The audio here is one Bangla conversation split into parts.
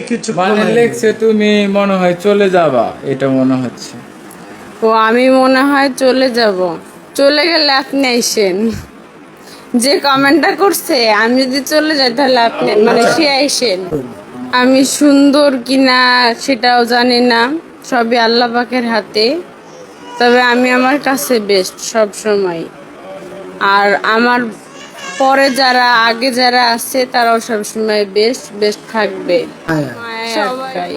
কিছু মানে লেখছে তুমি মনে হয় চলে যাবা, এটা মনে হচ্ছে। ও আমি মনে হয় চলে যাব। চলে গেলে আপনি আইসেন। যে কমেন্টটা করছে আমি যদি চলে যাই তাহলে আপনি মানে সে আইসেন। আমি সুন্দর কিনা সেটাও জানি না, সবই আল্লাহ পাকের হাতে। তবে আমি আমার কাছে বেস্ট সব সময়। আর আমার পরে যারা আগে যারা আছে তারাও সবসময় বেস্ট বেস্ট থাকবে। মায়া একটাই।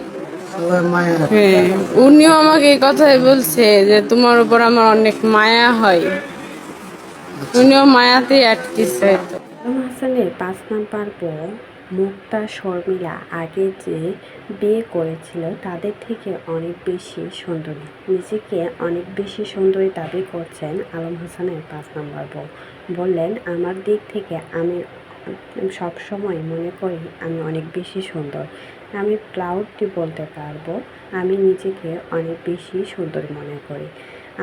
সবাই মায়া। হ্যাঁ, উনিও আমাকে এই কথাই বলছে যে তোমার উপর আমার অনেক মায়া হয়। উনিও মায়াতেই আটকেছে হয়তো। আলম হাসানের ৫ নাম্বার বউ মুক্তা শর্মিলা আগে যে বিয়ে করেছিল তাদের থেকে অনেক বেশি সুন্দরী। নিজেকে অনেক বেশি সুন্দরী দাবি করছেন আলম হাসানের ৫ নাম্বার বউ। বললেন, আমার দিক থেকে আমি সবসময় মনে করি আমি অনেক বেশি সুন্দর। আমি প্রাউডলি বলতে পারবো আমি নিজেকে অনেক বেশি সুন্দর মনে করি।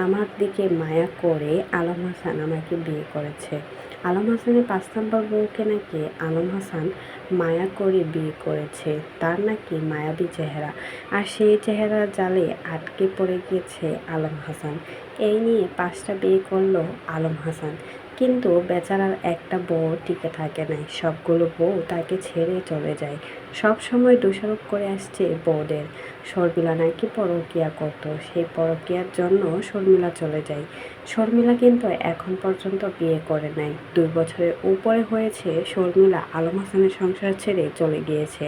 আমার দিকে মায়া করে আলম হাসান আমাকে বিয়ে করেছে। আলম হাসানের ৫ নাম্বার বউকে নাকি আলম হাসান মায়া করে বিয়ে করেছে। তার নাকি মায়াবী চেহারা, আর সেই চেহারার জালে আটকে পড়ে গিয়েছে আলম হাসান। এই নিয়ে ৫টা বিয়ে করলো আলম হাসান, কিন্তু বেচারার একটা বউ টিকে থাকে নাই। সবগুলো বউ তাকে ছেড়ে চলে যায়। সব সময় দোষারোপ করে আসছে বউদের। শর্মিলা নাকি পরকীয়া করত, সেই পরকীয়ার জন্য শর্মিলা চলে যায়। শর্মিলা কিন্তু এখন পর্যন্ত বিয়ে করে নাই। ২ বছরের উপরে হয়েছে শর্মিলা আলম হাসানের সংসার ছেড়ে চলে গিয়েছে,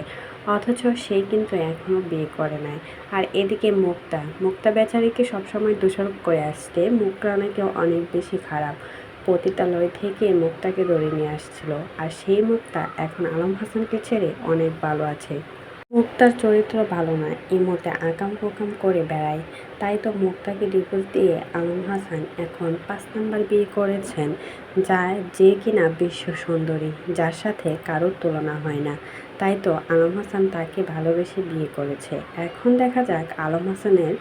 অথচ সে কিন্তু এখনো বিয়ে করে নাই। আর এদিকে মুক্তা বেচারিকে সবসময় দোষারোপ করে আসছে। মুক্তা নাকি অনেক বেশি খারাপ, পতিতালয় থেকে মুক্তাকে ধরে নিয়ে আসছিল। আর সেই মুক্তা এখন আলম হাসানকে ছেড়ে অনেক ভালো আছে। মুক্তার চরিত্র ভালো নয়, এই মুহূর্তে আকাম কুকাম করে বেড়ায়। তাই তো মুক্তাকে ডিভোর্স দিয়ে আলম হাসান এখন ৫ নাম্বার বিয়ে করেছেন, যে কিনা বিশ্ব সুন্দরী, যার সাথে কারোর তুলনা হয় না। তাই তো আলম হাসান তাকে ভালোবেসে বিয়ে করেছে। এখন দেখা যাক আলম হাসানের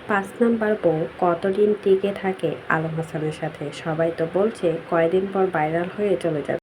৫ নাম্বার বউ কতদিন টিকে থাকে আলম হাসানের সাথে। সবাই তো বলছে কয়দিন পর ভাইরাল হয়ে চলে যাবে।